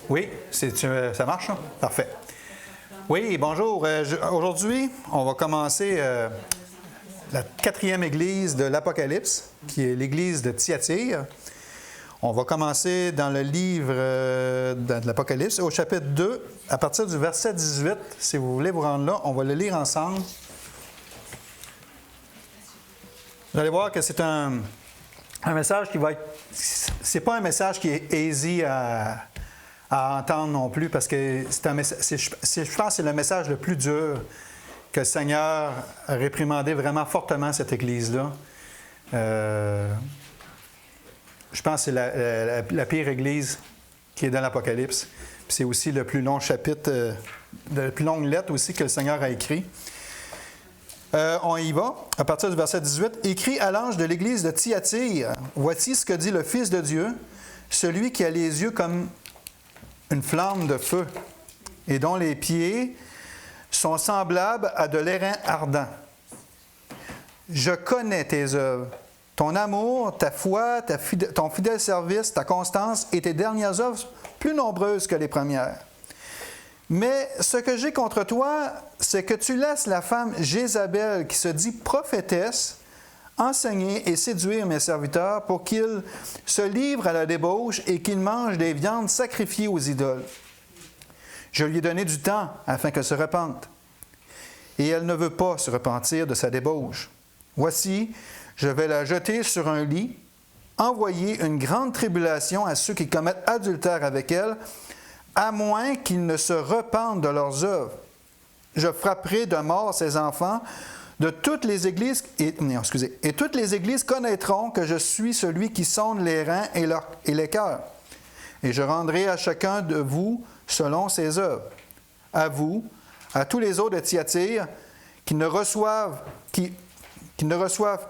Oui, ça marche, hein? Parfait. Oui, bonjour. Aujourd'hui, on va commencer la 4e église de l'Apocalypse, qui est l'église de Thyatire. On va commencer dans le livre de l'Apocalypse, au chapitre 2, à partir du verset 18. Si vous voulez vous rendre là, on va le lire ensemble. Vous allez voir que c'est un message qui va être... C'est pas un message qui est easy à entendre non plus, parce que je pense que c'est le message le plus dur que le Seigneur a réprimandé vraiment fortement cette Église-là. Je pense que c'est la pire Église qui est dans l'Apocalypse. Puis c'est aussi le plus long chapitre, la plus longue lettre aussi que le Seigneur a écrit. On y va, à partir du verset 18. « Écrit à l'ange de l'Église de Thyatire, voici ce que dit le Fils de Dieu, celui qui a les yeux comme une flamme de feu, et dont les pieds sont semblables à de l'airain ardent. Je connais tes œuvres, ton amour, ta foi, ton fidèle service, ta constance et tes dernières œuvres plus nombreuses que les premières. Mais ce que j'ai contre toi, c'est que tu laisses la femme Jézabel, qui se dit prophétesse, enseigner et séduire mes serviteurs pour qu'ils se livrent à la débauche et qu'ils mangent des viandes sacrifiées aux idoles. Je lui ai donné du temps afin qu'elle se repente. Et elle ne veut pas se repentir de sa débauche. Voici, je vais la jeter sur un lit, envoyer une grande tribulation à ceux qui commettent adultère avec elle, à moins qu'ils ne se repentent de leurs œuvres. Je frapperai de mort ses enfants de toutes les églises, et toutes les églises connaîtront que je suis celui qui sonde les reins et les cœurs. Et je rendrai à chacun de vous selon ses œuvres. À vous, à tous les autres de Thyatire, qui ne reçoivent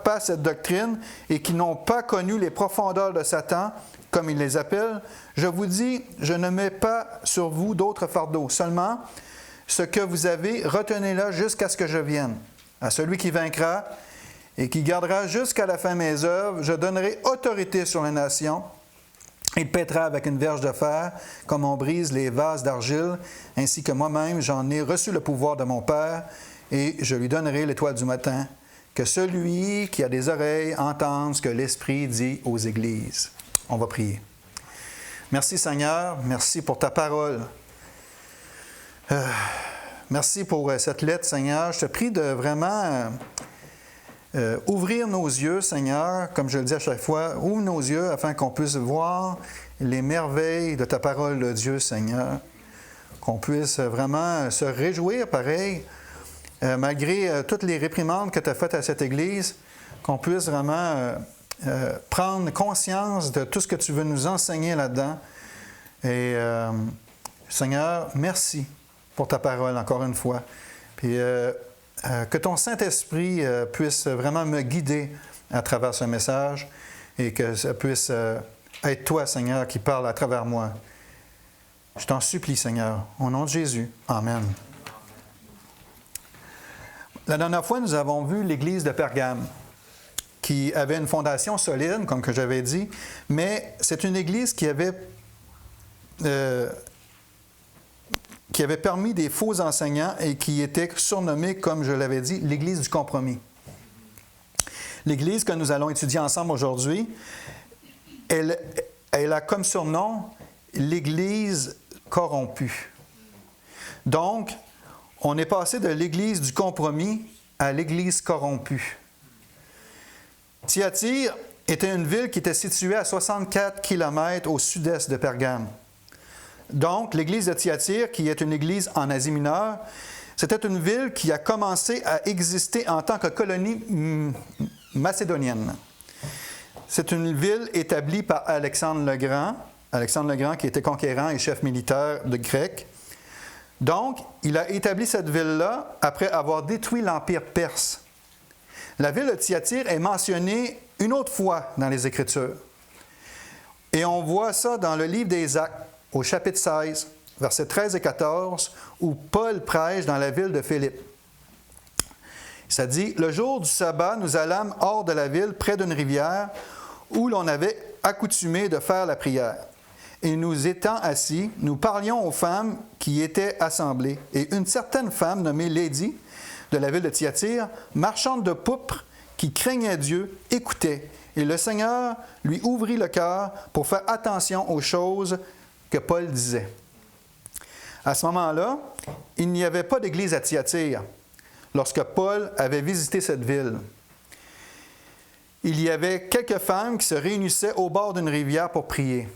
pas cette doctrine et qui n'ont pas connu les profondeurs de Satan, comme il les appelle, je vous dis, je ne mets pas sur vous d'autres fardeaux. Seulement, ce que vous avez, retenez-le jusqu'à ce que je vienne. À celui qui vaincra et qui gardera jusqu'à la fin mes œuvres, je donnerai autorité sur les nations. Il pètera avec une verge de fer, comme on brise les vases d'argile, ainsi que moi-même, j'en ai reçu le pouvoir de mon Père, et je lui donnerai l'étoile du matin. Que celui qui a des oreilles entende ce que l'Esprit dit aux églises. » On va prier. Merci Seigneur, merci pour ta parole. Merci pour cette lettre, Seigneur. Je te prie de vraiment ouvrir nos yeux, Seigneur, comme je le dis à chaque fois, ouvre nos yeux afin qu'on puisse voir les merveilles de ta parole de Dieu, Seigneur. Qu'on puisse vraiment se réjouir, pareil, malgré toutes les réprimandes que tu as faites à cette Église, qu'on puisse vraiment prendre conscience de tout ce que tu veux nous enseigner là-dedans. Et Seigneur, merci pour ta parole, encore une fois. Puis que ton Saint-Esprit puisse vraiment me guider à travers ce message et que ça puisse être toi, Seigneur, qui parle à travers moi. Je t'en supplie, Seigneur, au nom de Jésus. Amen. La dernière fois, nous avons vu l'Église de Pergame, qui avait une fondation solide, comme que j'avais dit, mais c'est une Église qui avait permis des faux enseignants et qui était surnommée, comme je l'avais dit, l'Église du compromis. L'Église que nous allons étudier ensemble aujourd'hui, elle a comme surnom l'Église corrompue. Donc, on est passé de l'Église du compromis à l'Église corrompue. Thyatire était une ville qui était située à 64 km au sud-est de Pergame. Donc, l'église de Thyatire, qui est une église en Asie mineure, c'était une ville qui a commencé à exister en tant que colonie macédonienne. C'est une ville établie par Alexandre le Grand qui était conquérant et chef militaire de Grec. Donc, il a établi cette ville-là après avoir détruit l'Empire perse. La ville de Thyatire est mentionnée une autre fois dans les Écritures. Et on voit ça dans le livre des Actes, au chapitre 16, versets 13 et 14, où Paul prêche dans la ville de Philippe. Ça dit, « Le jour du sabbat, nous allâmes hors de la ville, près d'une rivière, où l'on avait accoutumé de faire la prière. et nous étant assis, nous parlions aux femmes qui étaient assemblées. Et une certaine femme nommée Lydie, de la ville de Thyatire, marchande de pourpre, qui craignait Dieu, écoutait. Et le Seigneur lui ouvrit le cœur pour faire attention aux choses que Paul disait. À ce moment-là, il n'y avait pas d'église à Thyatire lorsque Paul avait visité cette ville. Il y avait quelques femmes qui se réunissaient au bord d'une rivière pour prier.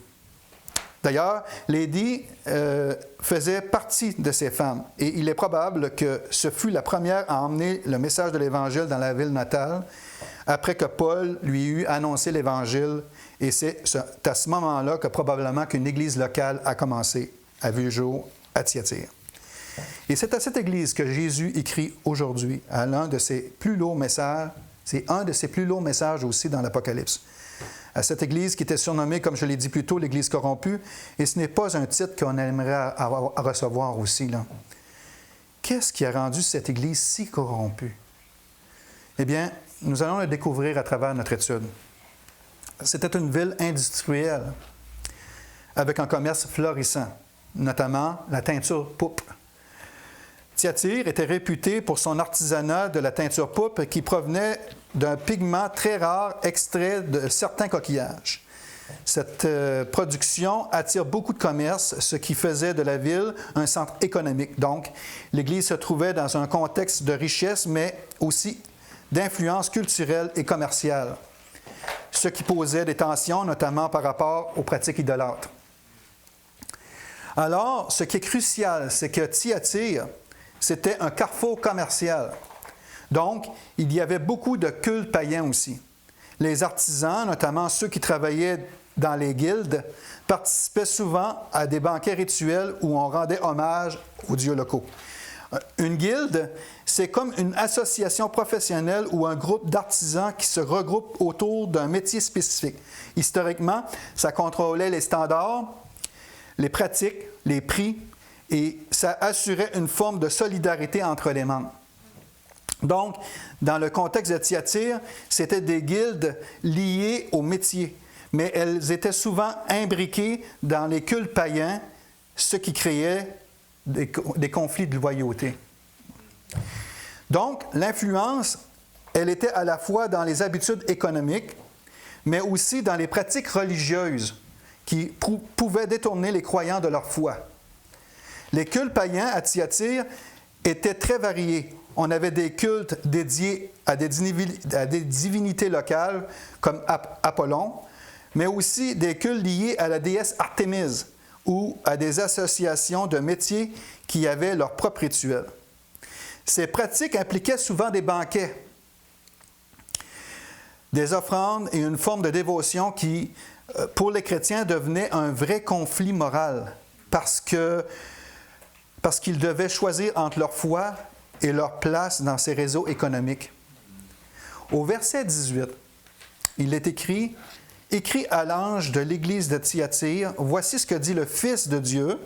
D'ailleurs, Lydie faisait partie de ces femmes et il est probable que ce fut la première à emmener le message de l'Évangile dans la ville natale après que Paul lui eut annoncé l'Évangile, et c'est à ce moment-là que probablement qu'une église locale a commencé à vu le jour à Thyatire. Et c'est à cette église que Jésus écrit aujourd'hui à l'un de ses plus lourds messages. C'est un de ses plus lourds messages aussi dans l'Apocalypse. À cette église qui était surnommée, comme je l'ai dit plus tôt, l'Église corrompue, et ce n'est pas un titre qu'on aimerait à recevoir aussi, là. Qu'est-ce qui a rendu cette église si corrompue? Eh bien, nous allons le découvrir à travers notre étude. C'était une ville industrielle, avec un commerce florissant, notamment la teinture pourpre. Thyatire était réputé pour son artisanat de la teinture pourpre qui provenait d'un pigment très rare extrait de certains coquillages. Cette production attire beaucoup de commerce, ce qui faisait de la ville un centre économique. Donc, l'Église se trouvait dans un contexte de richesse, mais aussi d'influence culturelle et commerciale, ce qui posait des tensions, notamment par rapport aux pratiques idolâtres. Alors, ce qui est crucial, c'est que Thyatire, c'était un carrefour commercial. Donc, il y avait beaucoup de cultes païens aussi. Les artisans, notamment ceux qui travaillaient dans les guildes, participaient souvent à des banquets rituels où on rendait hommage aux dieux locaux. Une guilde, c'est comme une association professionnelle ou un groupe d'artisans qui se regroupent autour d'un métier spécifique. Historiquement, ça contrôlait les standards, les pratiques, les prix, et ça assurait une forme de solidarité entre les membres. Donc, dans le contexte de Thyatire, c'était des guildes liées au métier, mais elles étaient souvent imbriquées dans les cultes païens, ce qui créait des conflits de loyauté. Donc, l'influence, elle était à la fois dans les habitudes économiques, mais aussi dans les pratiques religieuses qui pouvaient détourner les croyants de leur foi. Les cultes païens à Thyatire étaient très variés. On avait des cultes dédiés à des divinités locales comme Apollon, mais aussi des cultes liés à la déesse Artémise ou à des associations de métiers qui avaient leur propre rituel. Ces pratiques impliquaient souvent des banquets, des offrandes et une forme de dévotion qui, pour les chrétiens, devenait un vrai conflit moral parce qu'ils devaient choisir entre leur foi et leur place dans ces réseaux économiques. Au verset 18, il est écrit à l'ange de l'église de Thyatire, « Voici ce que dit le Fils de Dieu,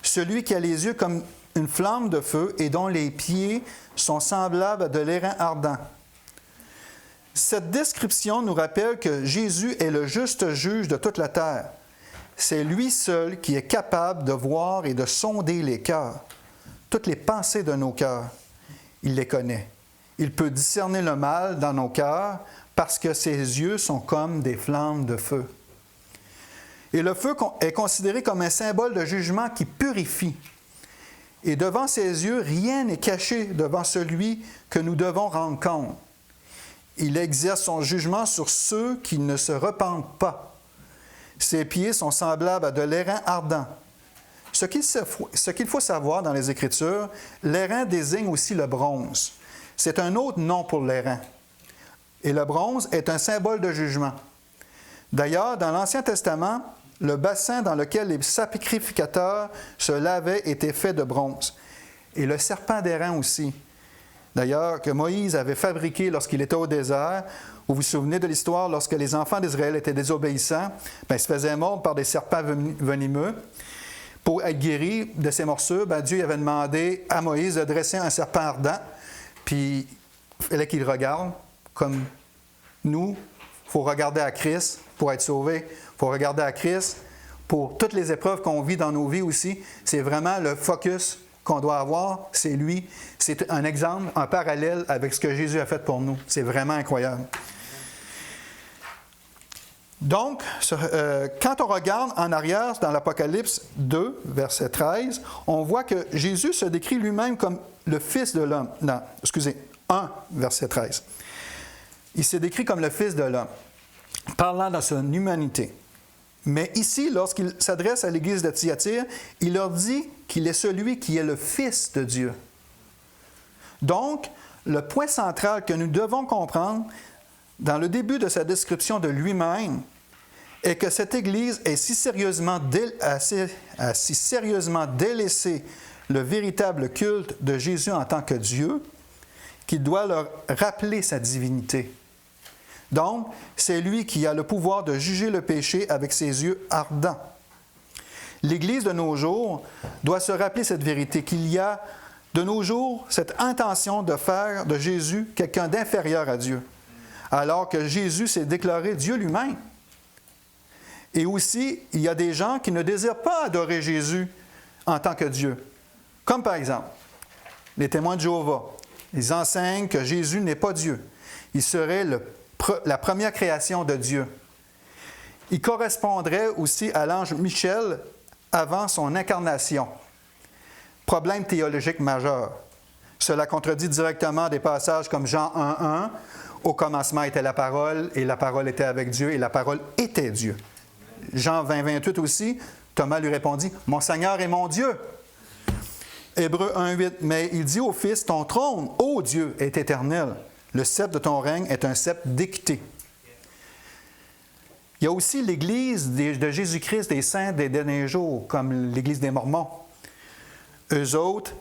celui qui a les yeux comme une flamme de feu et dont les pieds sont semblables à de l'airain ardent. » Cette description nous rappelle que Jésus est le juste juge de toute la terre. C'est lui seul qui est capable de voir et de sonder les cœurs, toutes les pensées de nos cœurs. Il les connaît. Il peut discerner le mal dans nos cœurs parce que ses yeux sont comme des flammes de feu. Et le feu est considéré comme un symbole de jugement qui purifie. Et devant ses yeux, rien n'est caché devant celui que nous devons rendre compte. Il exerce son jugement sur ceux qui ne se repentent pas. Ses pieds sont semblables à de l'airain ardent. Ce qu'il faut savoir dans les Écritures, l'airain désigne aussi le bronze. C'est un autre nom pour l'airain. Et le bronze est un symbole de jugement. D'ailleurs, dans l'Ancien Testament, le bassin dans lequel les sacrificateurs se lavaient était fait de bronze. Et le serpent d'airain aussi. D'ailleurs, que Moïse avait fabriqué lorsqu'il était au désert. Vous vous souvenez de l'histoire, lorsque les enfants d'Israël étaient désobéissants, ils se faisaient mordre par des serpents venimeux. Pour être guéri de ces morsures, Dieu avait demandé à Moïse de dresser un serpent ardent, puis il fallait qu'il regarde, comme nous, il faut regarder à Christ pour être sauvé. Il faut regarder à Christ pour toutes les épreuves qu'on vit dans nos vies aussi. C'est vraiment le focus qu'on doit avoir, c'est lui. C'est un exemple, un parallèle avec ce que Jésus a fait pour nous. C'est vraiment incroyable. Donc, quand on regarde en arrière dans l'Apocalypse 2, verset 13, on voit que Jésus se décrit lui-même comme le Fils de l'homme. Non, excusez, 1, verset 13. Il s'est décrit comme le Fils de l'homme, parlant de son humanité. Mais ici, lorsqu'il s'adresse à l'Église de Thyatire, il leur dit qu'il est celui qui est le Fils de Dieu. Donc, le point central que nous devons comprendre dans le début de sa description de lui-même est que cette Église a si sérieusement délaissé le véritable culte de Jésus en tant que Dieu qu'il doit leur rappeler sa divinité. Donc, c'est lui qui a le pouvoir de juger le péché avec ses yeux ardents. L'Église de nos jours doit se rappeler cette vérité, qu'il y a de nos jours cette intention de faire de Jésus quelqu'un d'inférieur à Dieu, alors que Jésus s'est déclaré Dieu lui-même. Et aussi, il y a des gens qui ne désirent pas adorer Jésus en tant que Dieu. Comme par exemple, les témoins de Jéhovah. Ils enseignent que Jésus n'est pas Dieu. Il serait la première création de Dieu. Il correspondrait aussi à l'ange Michel avant son incarnation. Problème théologique majeur. Cela contredit directement des passages comme Jean 1:1, « Au commencement était la parole, et la parole était avec Dieu, et la parole était Dieu. » Jean 20:28 aussi, Thomas lui répondit, « Mon Seigneur et mon Dieu. » Hébreux 1:8, « Mais il dit au Fils, ton trône, ô Dieu, est éternel. Le sceptre de ton règne est un sceptre d'équité. » Il y a aussi l'Église de Jésus-Christ des saints des derniers jours, comme l'Église des Mormons. Eux autres,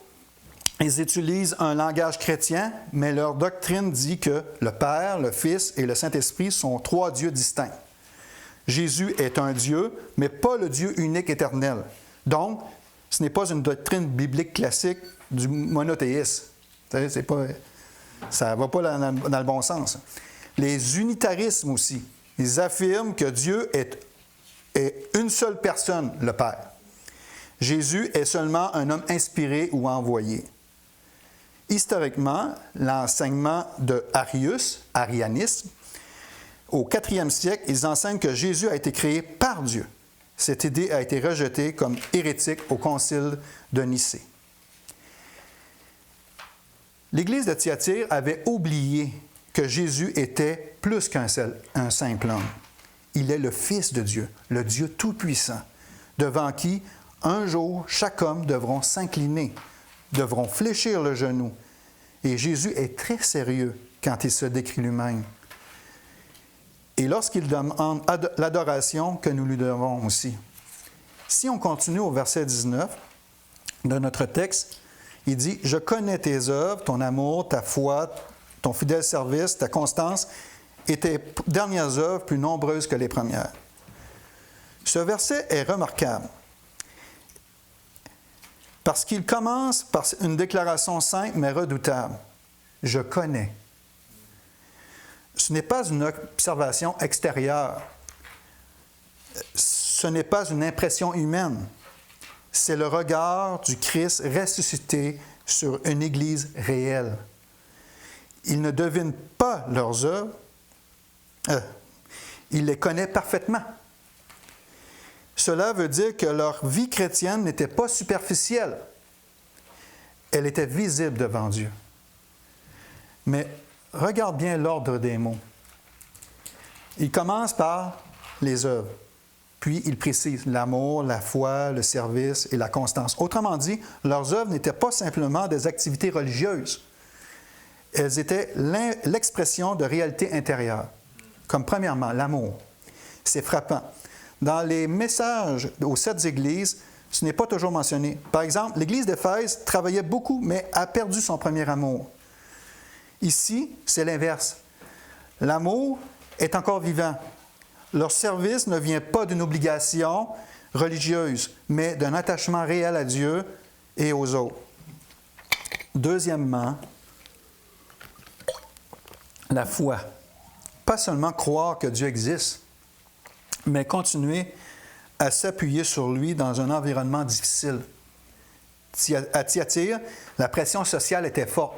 ils utilisent un langage chrétien, mais leur doctrine dit que le Père, le Fils et le Saint-Esprit sont trois dieux distincts. Jésus est un Dieu, mais pas le Dieu unique éternel. Donc, ce n'est pas une doctrine biblique classique du monothéisme. C'est pas, ça ne va pas dans le bon sens. Les unitarismes aussi, ils affirment que Dieu est une seule personne, le Père. Jésus est seulement un homme inspiré ou envoyé. Historiquement, l'enseignement de arianisme, au 4e siècle, ils enseignent que Jésus a été créé par Dieu. Cette idée a été rejetée comme hérétique au Concile de Nicée. L'Église de Thyatire avait oublié que Jésus était plus qu'un simple homme. Il est le Fils de Dieu, le Dieu Tout-Puissant, devant qui, un jour, chaque homme devront s'incliner, devront fléchir le genou. Et Jésus est très sérieux quand il se décrit lui-même. Et lorsqu'il demande l'adoration que nous lui devons aussi. Si on continue au verset 19 de notre texte, il dit « Je connais tes œuvres, ton amour, ta foi, ton fidèle service, ta constance et tes dernières œuvres plus nombreuses que les premières. » Ce verset est remarquable parce qu'il commence par une déclaration simple mais redoutable. « Je connais ». Ce n'est pas une observation extérieure. Ce n'est pas une impression humaine. C'est le regard du Christ ressuscité sur une Église réelle. Il ne devine pas leurs œuvres. Il les connaît parfaitement. Cela veut dire que leur vie chrétienne n'était pas superficielle. Elle était visible devant Dieu. Mais regarde bien l'ordre des mots. Il commence par les œuvres. Puis il précise l'amour, la foi, le service et la constance. Autrement dit, leurs œuvres n'étaient pas simplement des activités religieuses. Elles étaient l'expression de réalité intérieure. Comme premièrement, l'amour. C'est frappant. Dans les messages aux 7 églises, ce n'est pas toujours mentionné. Par exemple, l'église d'Éphèse travaillait beaucoup, mais a perdu son premier amour. Ici, c'est l'inverse. L'amour est encore vivant. Leur service ne vient pas d'une obligation religieuse, mais d'un attachement réel à Dieu et aux autres. Deuxièmement, la foi. Pas seulement croire que Dieu existe, mais continuer à s'appuyer sur lui dans un environnement difficile. À Thyatire, la pression sociale était forte.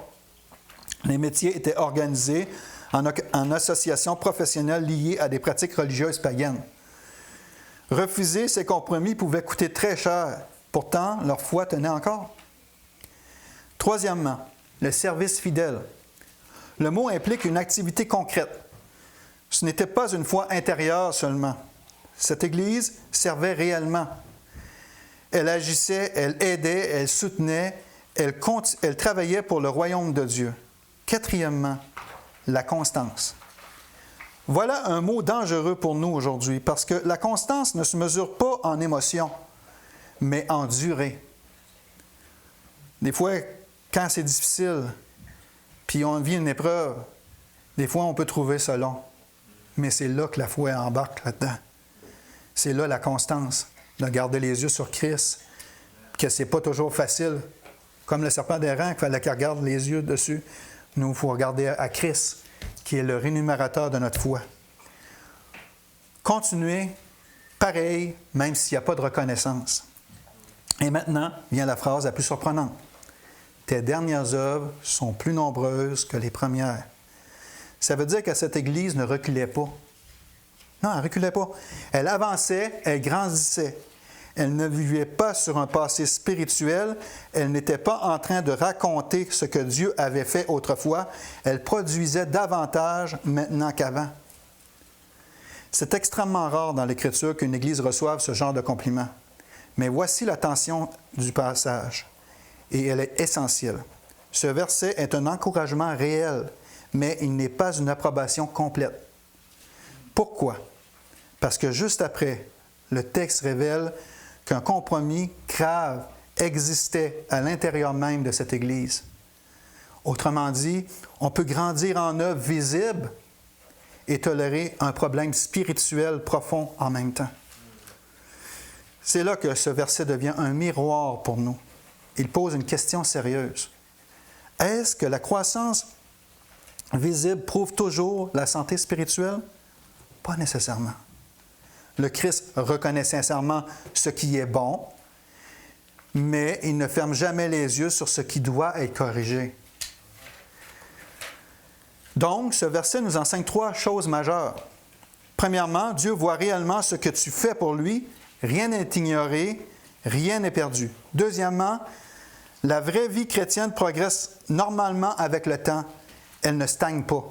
Les métiers étaient organisés en associations professionnelles liées à des pratiques religieuses païennes. Refuser ces compromis pouvait coûter très cher. Pourtant, leur foi tenait encore. Troisièmement, le service fidèle. Le mot implique une activité concrète. Ce n'était pas une foi intérieure seulement. Cette Église servait réellement. Elle agissait, elle aidait, elle soutenait, elle travaillait pour le royaume de Dieu. Quatrièmement, la constance. Voilà un mot dangereux pour nous aujourd'hui parce que la constance ne se mesure pas en émotion, mais en durée. Des fois, quand c'est difficile, puis on vit une épreuve, des fois on peut trouver ça long, mais c'est là que la foi embarque là-dedans. C'est là la constance, de garder les yeux sur Christ, que ce n'est pas toujours facile. Comme le serpent d'Aran, qu'il fallait qu'il regarde les yeux dessus. Nous, il faut regarder à Christ, qui est le rémunérateur de notre foi. Continuez pareil, même s'il n'y a pas de reconnaissance. Et maintenant vient la phrase la plus surprenante. Tes dernières œuvres sont plus nombreuses que les premières. Ça veut dire que cette Église ne reculait pas. Non, elle ne reculait pas. Elle avançait, elle grandissait. Elle ne vivait pas sur un passé spirituel. Elle n'était pas en train de raconter ce que Dieu avait fait autrefois. Elle produisait davantage maintenant qu'avant. C'est extrêmement rare dans l'Écriture qu'une Église reçoive ce genre de compliment. Mais voici la tension du passage. Et elle est essentielle. Ce verset est un encouragement réel, mais il n'est pas une approbation complète. Pourquoi? Parce que juste après, le texte révèle qu'un compromis grave existait à l'intérieur même de cette Église. Autrement dit, on peut grandir en œuvre visible et tolérer un problème spirituel profond en même temps. C'est là que ce verset devient un miroir pour nous. Il pose une question sérieuse. Est-ce que la croissance visible prouve toujours la santé spirituelle? Pas nécessairement. Le Christ reconnaît sincèrement ce qui est bon, mais il ne ferme jamais les yeux sur ce qui doit être corrigé. Donc, ce verset nous enseigne 3 choses majeures. Premièrement, Dieu voit réellement ce que tu fais pour lui. Rien n'est ignoré, rien n'est perdu. Deuxièmement, la vraie vie chrétienne progresse normalement avec le temps. Elle ne stagne pas.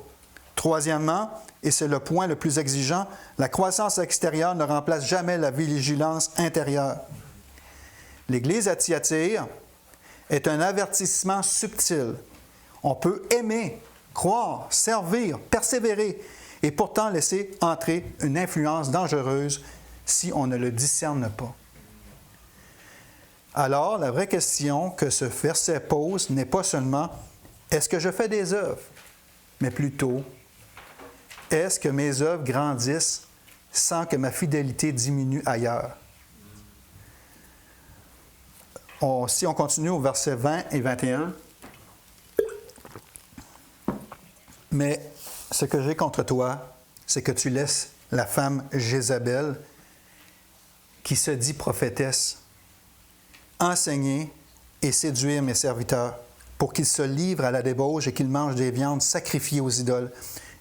Troisièmement, et c'est le point le plus exigeant, la croissance extérieure ne remplace jamais la vigilance intérieure. L'Église à Thyatire est un avertissement subtil. On peut aimer, croire, servir, persévérer et pourtant laisser entrer une influence dangereuse si on ne le discerne pas. Alors, la vraie question que ce verset pose n'est pas seulement « Est-ce que je fais des œuvres? » mais plutôt « Est-ce que mes œuvres grandissent sans que ma fidélité diminue ailleurs? » Si on continue au verset 20 et 21, « Mais ce que j'ai contre toi, c'est que tu laisses la femme Jézabel, qui se dit prophétesse, enseigner et séduire mes serviteurs pour qu'ils se livrent à la débauche et qu'ils mangent des viandes sacrifiées aux idoles.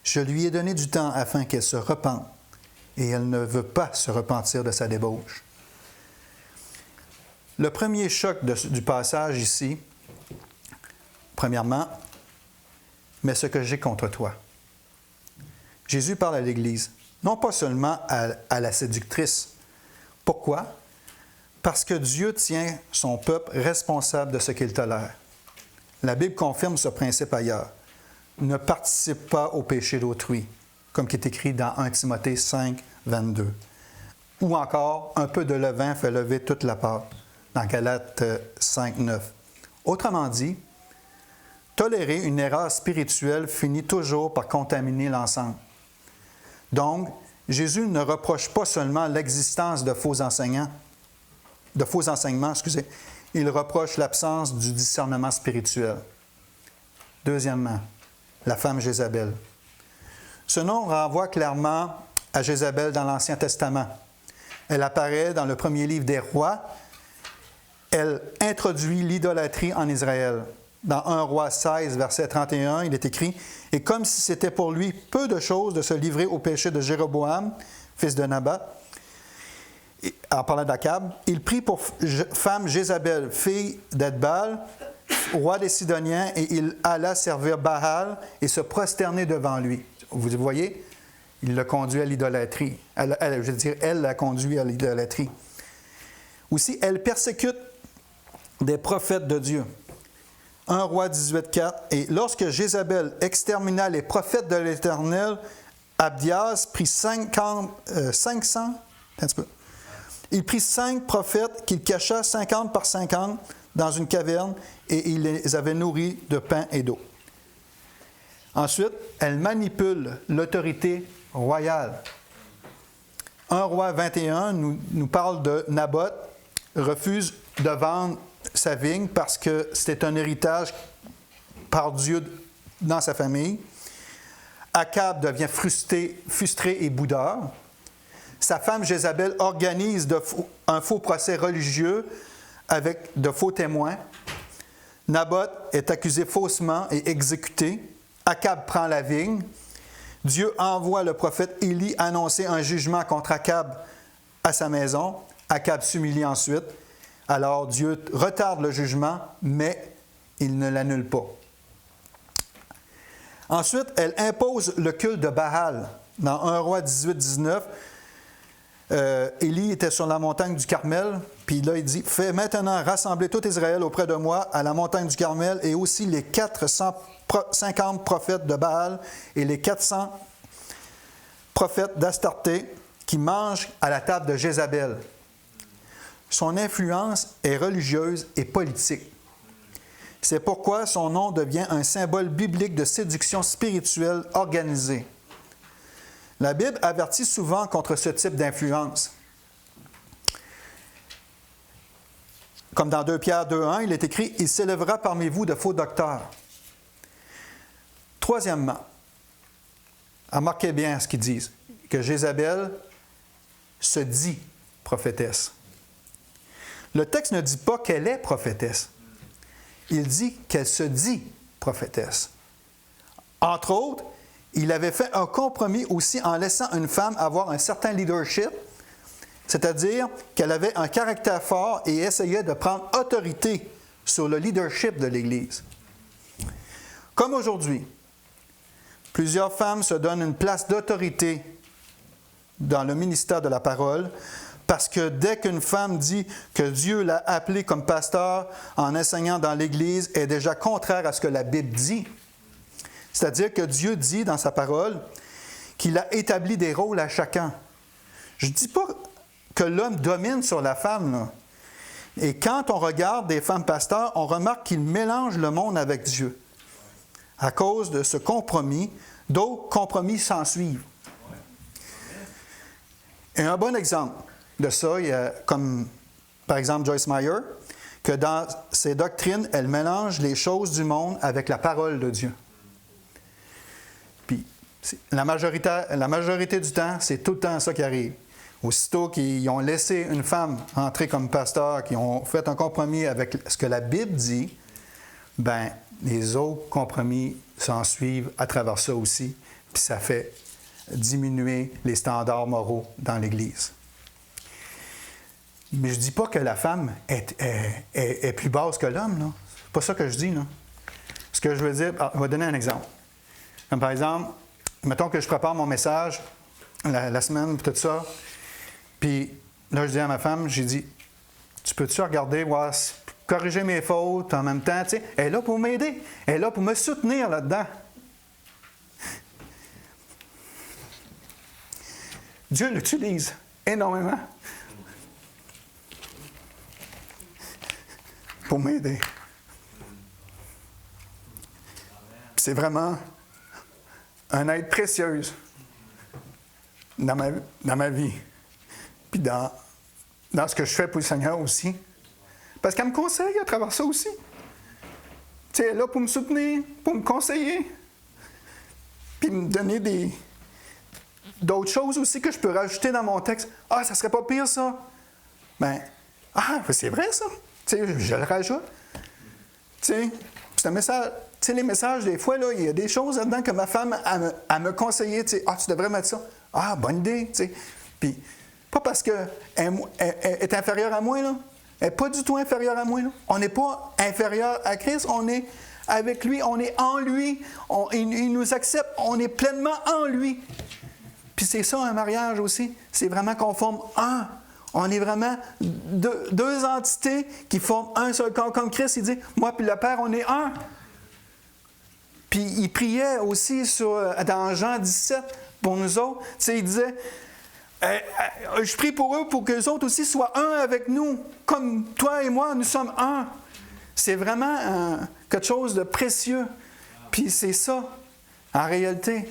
Je lui ai donné du temps afin qu'elle se repente, et elle ne veut pas se repentir de sa débauche. » Le premier choc du passage ici, premièrement, « Mais ce que j'ai contre toi. » Jésus parle à l'Église, non pas seulement à la séductrice. Pourquoi? Parce que Dieu tient son peuple responsable de ce qu'il tolère. La Bible confirme ce principe ailleurs. Ne participe pas au péché d'autrui, comme qui est écrit dans 1 Timothée 5, 22. Ou encore, un peu de levain fait lever toute la pâte, dans Galates 5, 9. Autrement dit, tolérer une erreur spirituelle finit toujours par contaminer l'ensemble. Donc, Jésus ne reproche pas seulement l'existence de faux enseignements, il reproche l'absence du discernement spirituel. Deuxièmement, la femme Jézabel. Ce nom renvoie clairement à Jézabel dans l'Ancien Testament. Elle apparaît dans le premier livre des Rois. Elle introduit l'idolâtrie en Israël. Dans 1 Roi 16, verset 31, il est écrit « Et comme si c'était pour lui peu de choses de se livrer au péché de Jéroboam, fils de Nabat, en parlant d'Akab, il prit pour femme Jézabel, fille d'Edbal, roi des Sidoniens, et il alla servir Baal et se prosterner devant lui. » Vous voyez, il l'a conduit à l'idolâtrie. Elle l'a conduit à l'idolâtrie. Aussi, elle persécute des prophètes de Dieu. 1 Roi 18,4. Et lorsque Jézabel extermina les prophètes de l'Éternel, Abdias prit 500. Un petit peu. Il prit 5 prophètes qu'il cacha 50 par 50 dans une caverne et il les avait nourris de pain et d'eau. Ensuite, elle manipule l'autorité royale. 1 Roi 21 nous parle de Naboth, refuse de vendre sa vigne parce que c'était un héritage par Dieu dans sa famille. Akab devient frustré et boudeur. Sa femme Jézabel organise un faux procès religieux avec de faux témoins. Naboth est accusé faussement et exécuté. Akab prend la vigne. Dieu envoie le prophète Élie annoncer un jugement contre Akab à sa maison. Akab s'humilie ensuite. Alors Dieu retarde le jugement, mais il ne l'annule pas. Ensuite, elle impose le culte de Baal. Dans 1 Roi 18-19, Élie était sur la montagne du Carmel, puis là il dit « Fais maintenant rassembler tout Israël auprès de moi à la montagne du Carmel et aussi les 450 prophètes de Baal et les 400 prophètes d'Astarté qui mangent à la table de Jézabel. » Son influence est religieuse et politique. C'est pourquoi son nom devient un symbole biblique de séduction spirituelle organisée. La Bible avertit souvent contre ce type d'influence. Comme dans 2 Pierre 2,1, il est écrit « Il s'élèvera parmi vous de faux docteurs. » Troisièmement, remarquez bien ce qu'ils disent, que Jézabel se dit prophétesse. Le texte ne dit pas qu'elle est prophétesse. Il dit qu'elle se dit prophétesse. Entre autres, il avait fait un compromis aussi en laissant une femme avoir un certain leadership, c'est-à-dire qu'elle avait un caractère fort et essayait de prendre autorité sur le leadership de l'Église. Comme aujourd'hui, plusieurs femmes se donnent une place d'autorité dans le ministère de la parole, parce que dès qu'une femme dit que Dieu l'a appelée comme pasteur en enseignant dans l'Église, est déjà contraire à ce que la Bible dit. C'est-à-dire que Dieu dit dans sa parole qu'il a établi des rôles à chacun. Je ne dis pas que l'homme domine sur la femme, là. Et quand on regarde des femmes pasteurs, on remarque qu'ils mélangent le monde avec Dieu. À cause de ce compromis, d'autres compromis s'en suivent. Et un bon exemple de ça, il y a comme par exemple Joyce Meyer, que dans ses doctrines, elle mélange les choses du monde avec la parole de Dieu. Puis, la majorité du temps, c'est tout le temps ça qui arrive. Aussitôt qu'ils ont laissé une femme entrer comme pasteur, qu'ils ont fait un compromis avec ce que la Bible dit, bien, les autres compromis s'en suivent à travers ça aussi, puis ça fait diminuer les standards moraux dans l'Église. Mais je ne dis pas que la femme est plus basse que l'homme, là. C'est pas ça que je dis, là. Ce que je veux dire, je vais donner un exemple. Comme par exemple, mettons que je prépare mon message la semaine, tout ça, puis là, je dis à ma femme, j'ai dit, tu peux-tu regarder, voir, corriger mes fautes en même temps, tu sais, elle est là pour m'aider, elle est là pour me soutenir là-dedans. Dieu l'utilise énormément pour m'aider. C'est vraiment une aide précieuse dans ma vie. Puis dans ce que je fais pour le Seigneur aussi. Parce qu'elle me conseille à travers ça aussi. Tu sais, elle est là pour me soutenir, pour me conseiller. Puis me donner d'autres choses aussi que je peux rajouter dans mon texte. Ah, ça serait pas pire, ça. Ben, c'est vrai, ça. Tu sais, je le rajoute. Tu sais, c'est un message. Tu sais, les messages, des fois, là, il y a des choses là-dedans que ma femme, elle me conseillait. Tu sais, tu devrais mettre ça. Ah, bonne idée. Tu sais. Puis, pas parce qu'elle est inférieure à moi, là. Elle n'est pas du tout inférieure à moi, là. On n'est pas inférieur à Christ. On est avec lui. On est en lui. Il nous accepte. On est pleinement en lui. Puis, c'est ça, un mariage aussi. C'est vraiment qu'on forme un. On est vraiment deux entités qui forment un seul corps. Comme Christ, il dit, moi puis le Père, on est un. Puis il priait aussi dans Jean 17 pour nous autres. Tu sais, il disait, je prie pour eux pour qu'eux autres aussi soient un avec nous. Comme toi et moi, nous sommes un. C'est vraiment quelque chose de précieux. Puis c'est ça, en réalité.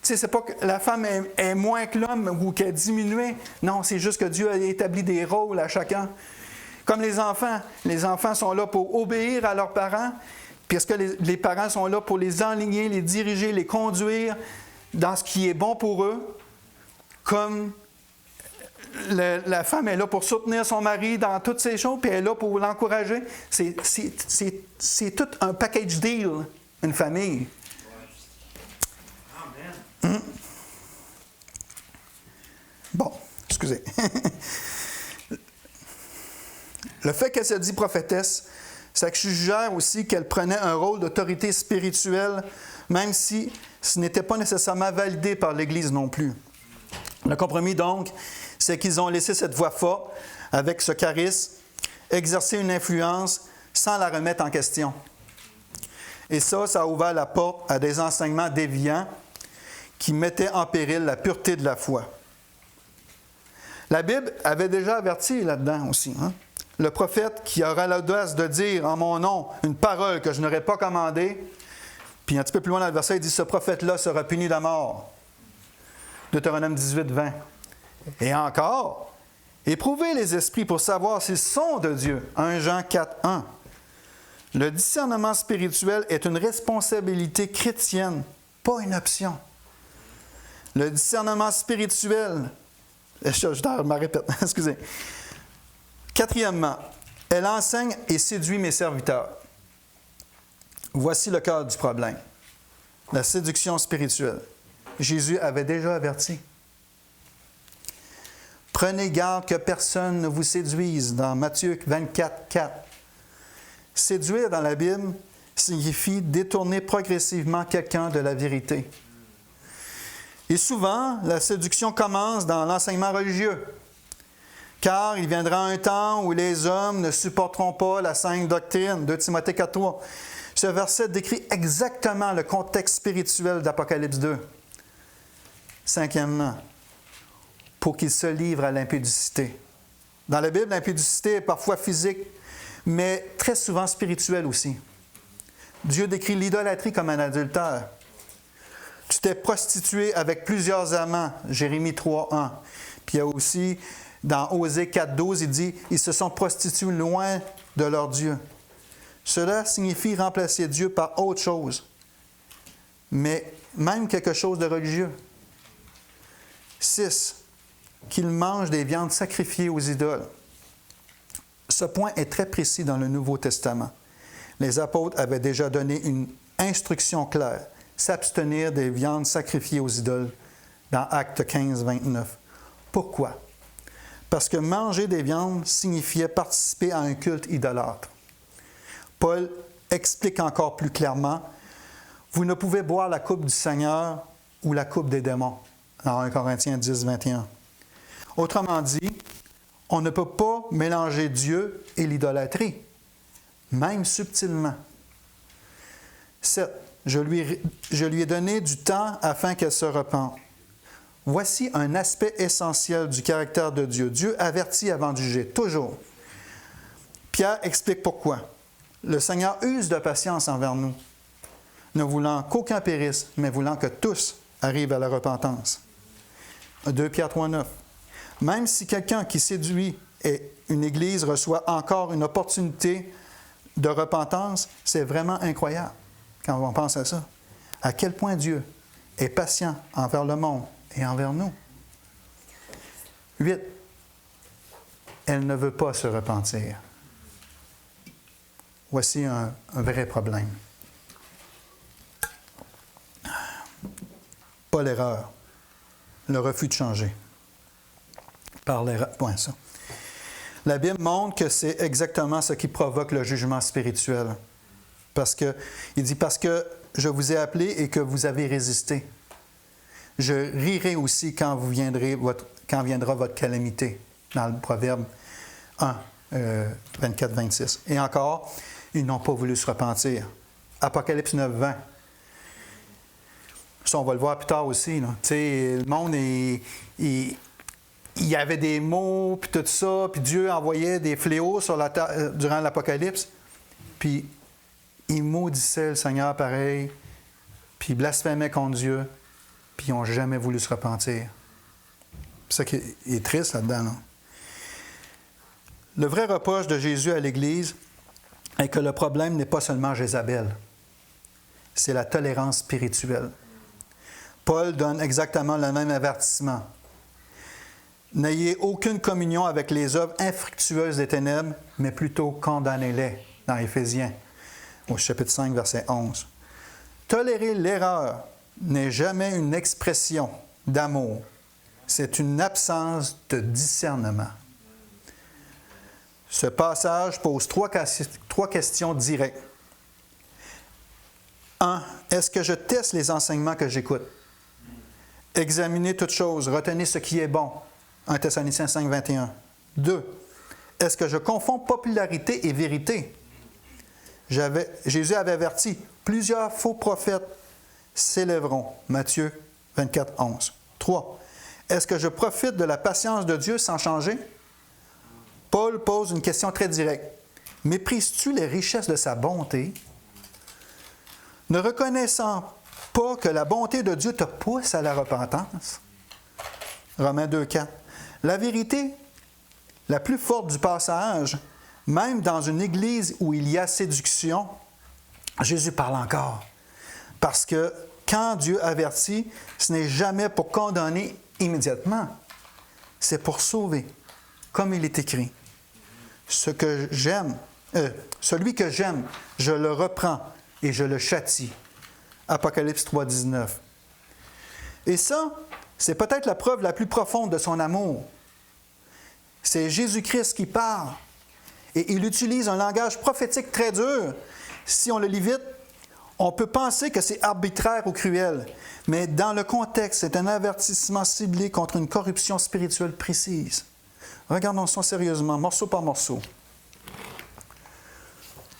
Tu sais, c'est pas que la femme est moins que l'homme ou qu'elle est diminuée. Non, c'est juste que Dieu a établi des rôles à chacun. Comme les enfants. Les enfants sont là pour obéir à leurs parents, puisque les parents sont là pour les enligner, les diriger, les conduire dans ce qui est bon pour eux. Comme la femme est là pour soutenir son mari dans toutes ces choses, puis elle est là pour l'encourager. C'est tout un package deal, une famille. Bon, excusez. Le fait qu'elle se dit prophétesse, ça suggère aussi qu'elle prenait un rôle d'autorité spirituelle, même si ce n'était pas nécessairement validé par l'Église non plus. Le compromis, donc, c'est qu'ils ont laissé cette voix forte, avec ce charisme, exercer une influence sans la remettre en question. Et ça a ouvert la porte à des enseignements déviants qui mettaient en péril la pureté de la foi. La Bible avait déjà averti là-dedans aussi. Hein? Le prophète qui aura l'audace de dire en mon nom une parole que je n'aurais pas commandée, puis un petit peu plus loin dans le verset, il dit « Ce prophète-là sera puni de mort. » Deutéronome 18, 20. Et encore, « Éprouvez les esprits pour savoir s'ils sont de Dieu. » 1 Jean 4, 1. Le discernement spirituel est une responsabilité chrétienne, pas une option. Le discernement spirituel, je me répète, excusez. Quatrièmement, elle enseigne et séduit mes serviteurs. Voici le cœur du problème. La séduction spirituelle. Jésus avait déjà averti. Prenez garde que personne ne vous séduise, dans Matthieu 24, 4. Séduire dans la Bible signifie détourner progressivement quelqu'un de la vérité. Et souvent, la séduction commence dans l'enseignement religieux. Car il viendra un temps où les hommes ne supporteront pas la sainte doctrine, 2 Timothée 4, 3. Ce verset décrit exactement le contexte spirituel d'Apocalypse 2. Cinquièmement, pour qu'ils se livrent à l'impudicité. Dans la Bible, l'impudicité est parfois physique, mais très souvent spirituelle aussi. Dieu décrit l'idolâtrie comme un adultère. Tu t'es prostitué avec plusieurs amants, Jérémie 3, 1. Puis il y a aussi, dans Osée 4, 12, il dit « Ils se sont prostitués loin de leur Dieu ». Cela signifie remplacer Dieu par autre chose, mais même quelque chose de religieux. 6. Qu'ils mangent des viandes sacrifiées aux idoles. Ce point est très précis dans le Nouveau Testament. Les apôtres avaient déjà donné une instruction claire, s'abstenir des viandes sacrifiées aux idoles, dans Actes 15, 29. Pourquoi? Parce que manger des viandes signifiait participer à un culte idolâtre. Paul explique encore plus clairement, « Vous ne pouvez boire la coupe du Seigneur ou la coupe des démons », dans 1 Corinthiens 10, 21. Autrement dit, on ne peut pas mélanger Dieu et l'idolâtrie, même subtilement. 7. Je lui ai donné du temps afin qu'elle se repente. Voici un aspect essentiel du caractère de Dieu. Dieu avertit avant de juger, toujours. Pierre explique pourquoi. Le Seigneur use de patience envers nous, ne voulant qu'aucun périsse, mais voulant que tous arrivent à la repentance. 2 Pierre 3, 9. Même si quelqu'un qui séduit une Église reçoit encore une opportunité de repentance, c'est vraiment incroyable quand on pense à ça. À quel point Dieu est patient envers le monde et envers nous. 8. Elle ne veut pas se repentir. Voici un vrai problème. Pas l'erreur, le refus de changer. Par l'erreur. Point, ça. La Bible montre que c'est exactement ce qui provoque le jugement spirituel. Il dit, parce que je vous ai appelé et que vous avez résisté. Je rirai aussi quand viendra votre calamité, dans le Proverbe 1, 24-26. Et encore, ils n'ont pas voulu se repentir. Apocalypse 9, 20. Ça, on va le voir plus tard aussi. Tu sais, le monde, il y avait des mots, puis tout ça, puis Dieu envoyait des fléaux sur la terre durant l'Apocalypse. Puis, ils maudissaient le Seigneur pareil, puis ils blasphémaient contre Dieu, puis ils n'ont jamais voulu se repentir. C'est ça qui est triste là-dedans. Là. Le vrai reproche de Jésus à l'Église est que le problème n'est pas seulement Jézabel, c'est la tolérance spirituelle. Paul donne exactement le même avertissement. N'ayez aucune communion avec les œuvres infructueuses des ténèbres, mais plutôt condamnez-les, dans Éphésiens, au chapitre 5, verset 11. Tolérer l'erreur n'est jamais une expression d'amour, c'est une absence de discernement. Ce passage pose trois questions directes. 1. Est-ce que je teste les enseignements que j'écoute? Examinez toutes choses, retenez ce qui est bon. 1 Thessaloniciens 5, 21. 2. Est-ce que je confonds popularité et vérité? Jésus avait averti, plusieurs faux prophètes s'élèveront. Matthieu 24, 11. 3. Est-ce que je profite de la patience de Dieu sans changer? Paul pose une question très directe. Méprises-tu les richesses de sa bonté? Ne reconnaissant pas que la bonté de Dieu te pousse à la repentance? Romains 2, 4. La vérité la plus forte du passage, même dans une église où il y a séduction, Jésus parle encore. Parce que quand Dieu avertit, ce n'est jamais pour condamner immédiatement. C'est pour sauver, comme il est écrit. Celui que j'aime, je le reprends et je le châtie. Apocalypse 3, 19. Et ça, c'est peut-être la preuve la plus profonde de son amour. C'est Jésus-Christ qui parle. Et il utilise un langage prophétique très dur. Si on le lit vite, on peut penser que c'est arbitraire ou cruel. Mais dans le contexte, c'est un avertissement ciblé contre une corruption spirituelle précise. Regardons ça sérieusement, morceau par morceau.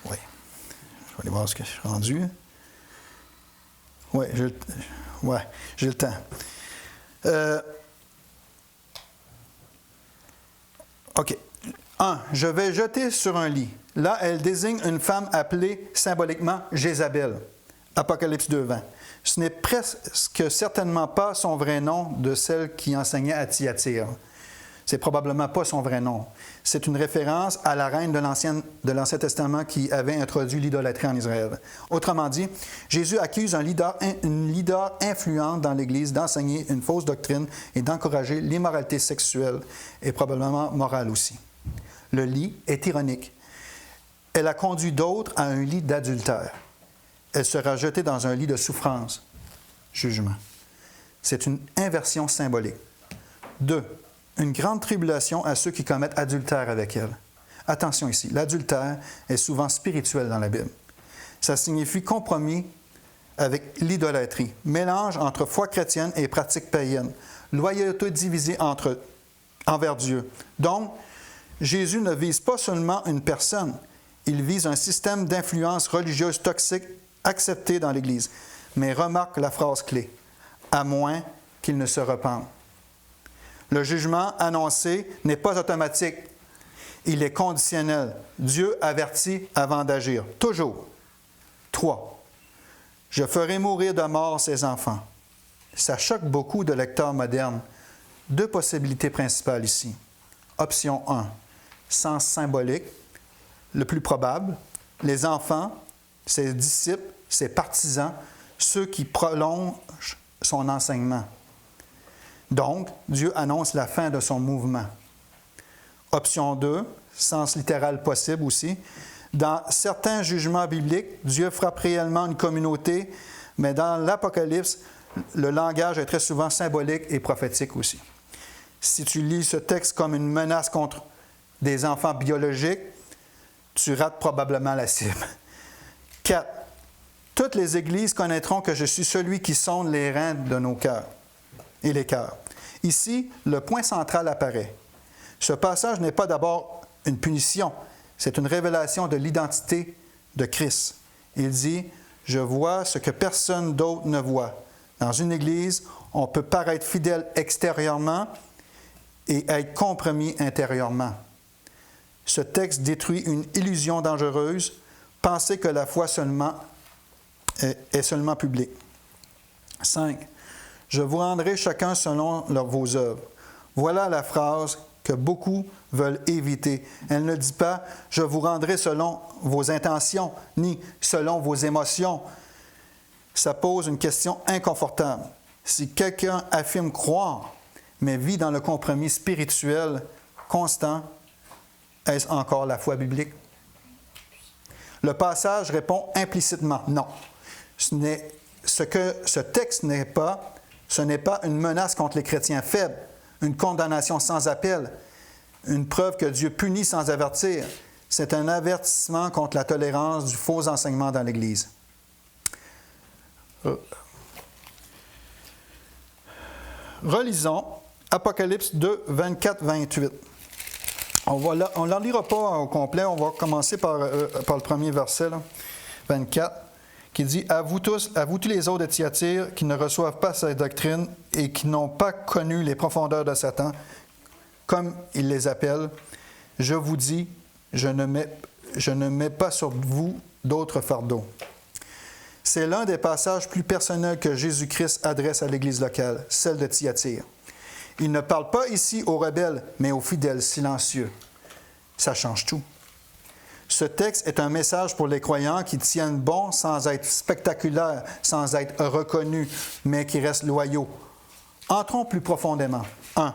Oui. Je vais aller voir ce que je suis rendu. Oui, j'ai le temps. OK. 1. Je vais jeter sur un lit. Là, elle désigne une femme appelée symboliquement Jézabel. Apocalypse 2, 20. Ce n'est presque certainement pas son vrai nom de celle qui enseignait à Thyatire. C'est probablement pas son vrai nom. C'est une référence à la reine de l'Ancien Testament qui avait introduit l'idolâtrie en Israël. Autrement dit, Jésus accuse une leader influente dans l'Église d'enseigner une fausse doctrine et d'encourager l'immoralité sexuelle et probablement morale aussi. Le lit est ironique. Elle a conduit d'autres à un lit d'adultère. Elle sera jetée dans un lit de souffrance, jugement. C'est une inversion symbolique. 2. Une grande tribulation à ceux qui commettent adultère avec elle. Attention ici, l'adultère est souvent spirituel dans la Bible. Ça signifie compromis avec l'idolâtrie, mélange entre foi chrétienne et pratique païenne, loyauté divisée envers Dieu. Donc, Jésus ne vise pas seulement une personne, il vise un système d'influence religieuse toxique accepté dans l'Église. Mais remarque la phrase clé, à moins qu'il ne se repente. Le jugement annoncé n'est pas automatique. Il est conditionnel. Dieu avertit avant d'agir. Toujours. 3. Je ferai mourir de mort ses enfants. Ça choque beaucoup de lecteurs modernes. 2 possibilités principales ici. Option 1. Sens symbolique. Le plus probable. Les enfants, ses disciples, ses partisans, ceux qui prolongent son enseignement. Donc, Dieu annonce la fin de son mouvement. Option 2, sens littéral possible aussi. Dans certains jugements bibliques, Dieu frappe réellement une communauté, mais dans l'Apocalypse, le langage est très souvent symbolique et prophétique aussi. Si tu lis ce texte comme une menace contre des enfants biologiques, tu rates probablement la cible. 4. Toutes les églises connaîtront que je suis celui qui sonde les reins de nos cœurs et les cœurs. Ici, le point central apparaît. Ce passage n'est pas d'abord une punition, c'est une révélation de l'identité de Christ. Il dit, « Je vois ce que personne d'autre ne voit. » Dans une église, on peut paraître fidèle extérieurement et être compromis intérieurement. Ce texte détruit une illusion dangereuse, penser que la foi est seulement publique. 5. Je vous rendrai chacun selon vos œuvres. Voilà la phrase que beaucoup veulent éviter. Elle ne dit pas « je vous rendrai selon vos intentions » ni « selon vos émotions ». Ça pose une question inconfortable. Si quelqu'un affirme croire, mais vit dans le compromis spirituel constant, est-ce encore la foi biblique? Le passage répond implicitement non. Ce que ce texte n'est pas, ce n'est pas une menace contre les chrétiens faibles, une condamnation sans appel, une preuve que Dieu punit sans avertir. C'est un avertissement contre la tolérance du faux enseignement dans l'Église. Relisons Apocalypse 2, 24-28. On ne l'en lira pas au complet, on va commencer par le premier verset, là, 24, qui dit « À vous tous les autres de Thyatire qui ne reçoivent pas cette doctrine et qui n'ont pas connu les profondeurs de Satan, comme il les appelle, je vous dis, je ne mets pas sur vous d'autres fardeaux. » C'est l'un des passages plus personnels que Jésus-Christ adresse à l'Église locale, celle de Thyatire. Il ne parle pas ici aux rebelles, mais aux fidèles silencieux. Ça change tout. Ce texte est un message pour les croyants qui tiennent bon sans être spectaculaires, sans être reconnus, mais qui restent loyaux. Entrons plus profondément. 1.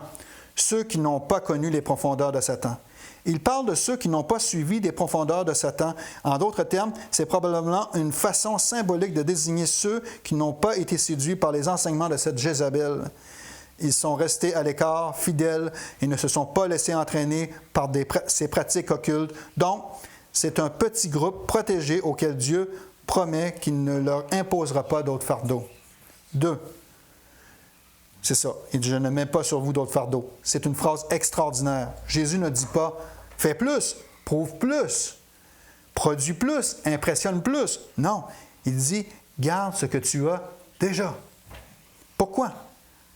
Ceux qui n'ont pas connu les profondeurs de Satan. Il parle de ceux qui n'ont pas suivi des profondeurs de Satan. En d'autres termes, c'est probablement une façon symbolique de désigner ceux qui n'ont pas été séduits par les enseignements de cette Jézabel. Ils sont restés à l'écart, fidèles, et ne se sont pas laissés entraîner par ces pratiques occultes. Donc, c'est un petit groupe protégé auquel Dieu promet qu'il ne leur imposera pas d'autres fardeaux. 2. C'est ça. Il dit « Je ne mets pas sur vous d'autres fardeaux ». C'est une phrase extraordinaire. Jésus ne dit pas « Fais plus, prouve plus, produis plus, impressionne plus ». Non, il dit « Garde ce que tu as déjà ». Pourquoi?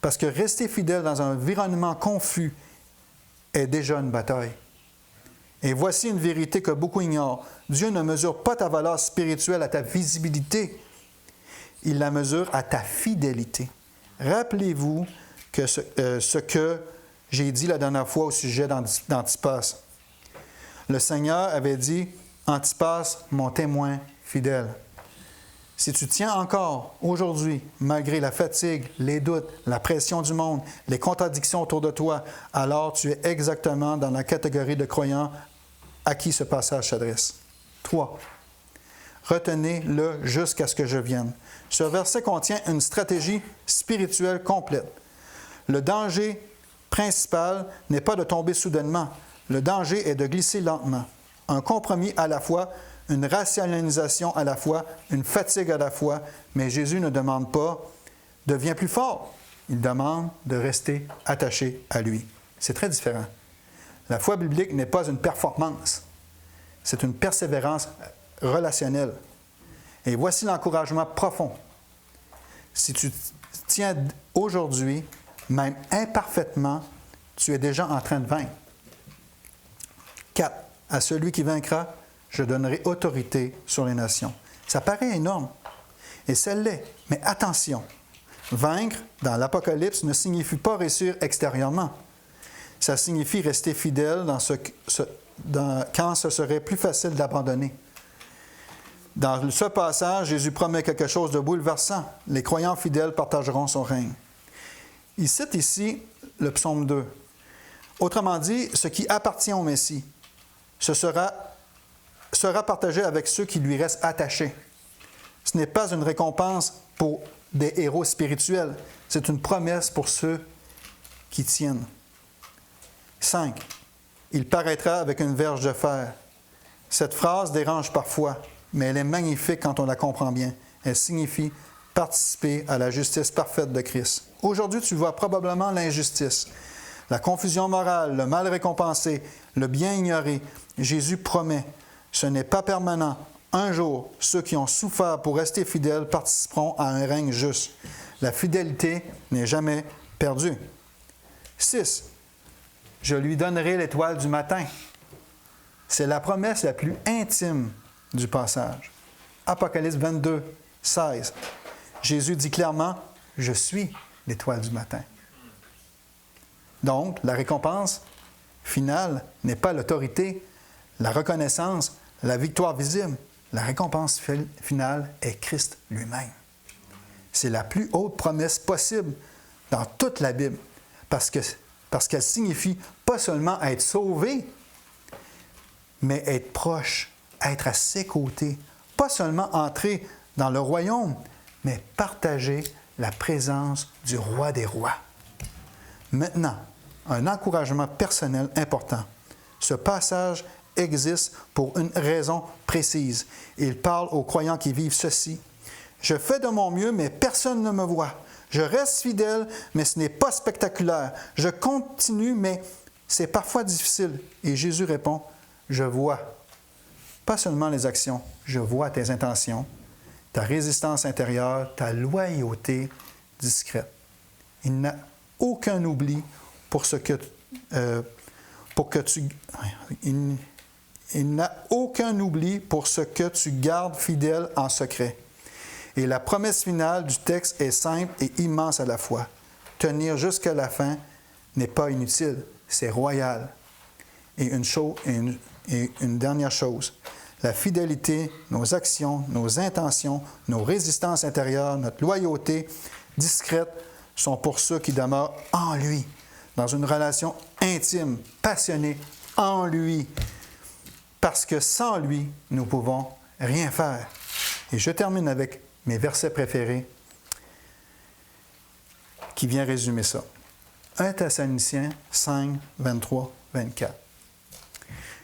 Parce que rester fidèle dans un environnement confus est déjà une bataille. Et voici une vérité que beaucoup ignorent. Dieu ne mesure pas ta valeur spirituelle à ta visibilité. Il la mesure à ta fidélité. Rappelez-vous que ce que j'ai dit la dernière fois au sujet d'Antipas. Le Seigneur avait dit « Antipas, mon témoin fidèle ». Si tu tiens encore aujourd'hui, malgré la fatigue, les doutes, la pression du monde, les contradictions autour de toi, alors tu es exactement dans la catégorie de croyants à qui ce passage s'adresse. 3. Retenez-le jusqu'à ce que je vienne. Ce verset contient une stratégie spirituelle complète. Le danger principal n'est pas de tomber soudainement. Le danger est de glisser lentement. Un compromis à la fois, une rationalisation à la fois, une fatigue à la fois, mais Jésus ne demande pas « deviens plus fort ». Il demande de rester attaché à lui. C'est très différent. La foi biblique n'est pas une performance, c'est une persévérance relationnelle. Et voici l'encouragement profond. Si tu tiens aujourd'hui, même imparfaitement, tu es déjà en train de vaincre. 4. À celui qui vaincra, je donnerai autorité sur les nations. Ça paraît énorme, et ça l'est, mais attention, vaincre dans l'Apocalypse ne signifie pas réussir extérieurement. Ça signifie rester fidèle quand ce serait plus facile d'abandonner. Dans ce passage, Jésus promet quelque chose de bouleversant. Les croyants fidèles partageront son règne. Il cite ici le psaume 2. Autrement dit, ce qui appartient au Messie sera partagé avec ceux qui lui restent attachés. Ce n'est pas une récompense pour des héros spirituels, c'est une promesse pour ceux qui tiennent. 5. Il paraîtra avec une verge de fer. Cette phrase dérange parfois, mais elle est magnifique quand on la comprend bien. Elle signifie participer à la justice parfaite de Christ. Aujourd'hui, tu vois probablement l'injustice, la confusion morale, le mal récompensé, le bien ignoré. Jésus promet, ce n'est pas permanent. Un jour, ceux qui ont souffert pour rester fidèles participeront à un règne juste. La fidélité n'est jamais perdue. 6. Je lui donnerai l'étoile du matin. C'est la promesse la plus intime du passage. Apocalypse 22, 16. Jésus dit clairement, « Je suis l'étoile du matin ». Donc, la récompense finale n'est pas l'autorité, la reconnaissance, la victoire visible. La récompense finale est Christ lui-même. C'est la plus haute promesse possible dans toute la Bible, parce qu'elle signifie pas seulement être sauvé, mais être proche, être à ses côtés. Pas seulement entrer dans le royaume, mais partager la présence du roi des rois. Maintenant, un encouragement personnel important. Ce passage existe pour une raison précise. Il parle aux croyants qui vivent ceci. Je fais de mon mieux, mais personne ne me voit. Je reste fidèle, mais ce n'est pas spectaculaire. Je continue, mais c'est parfois difficile. Et Jésus répond, je vois. Pas seulement les actions, je vois tes intentions, ta résistance intérieure, ta loyauté discrète. Il n'a aucun oubli il n'a aucun oubli pour ce que tu gardes fidèle en secret. Et la promesse finale du texte est simple et immense à la fois. Tenir jusqu'à la fin n'est pas inutile, c'est royal. Et une dernière chose, la fidélité, nos actions, nos intentions, nos résistances intérieures, notre loyauté discrète sont pour ceux qui demeurent en lui, dans une relation intime, passionnée en lui. Parce que sans lui, nous ne pouvons rien faire. Et je termine avec mes versets préférés qui vient résumer ça. 1 Thessaloniciens 5, 23, 24.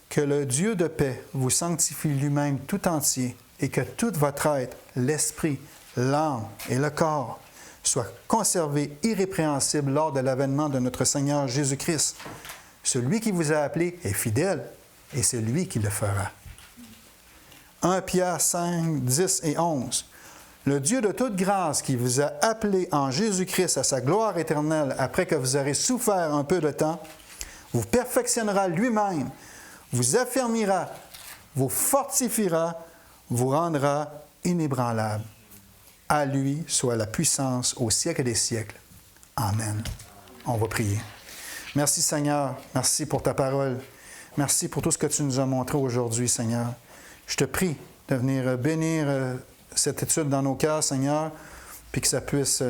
Que le Dieu de paix vous sanctifie lui-même tout entier et que tout votre être, l'esprit, l'âme et le corps soient conservés irrépréhensibles lors de l'avènement de notre Seigneur Jésus-Christ. Celui qui vous a appelé est fidèle et c'est lui qui le fera. 1 Pierre 5, 10 et 11. Le Dieu de toute grâce qui vous a appelé en Jésus-Christ à sa gloire éternelle après que vous aurez souffert un peu de temps, vous perfectionnera lui-même, vous affermira, vous fortifiera, vous rendra inébranlable. À lui soit la puissance au siècle des siècles. Amen. On va prier. Merci Seigneur, merci pour ta parole. Merci pour tout ce que tu nous as montré aujourd'hui, Seigneur. Je te prie de venir bénir cette étude dans nos cœurs, Seigneur, puis que ça puisse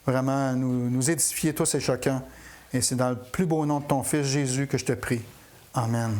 vraiment nous édifier tous et chacun. Et c'est dans le plus beau nom de ton Fils Jésus que je te prie. Amen.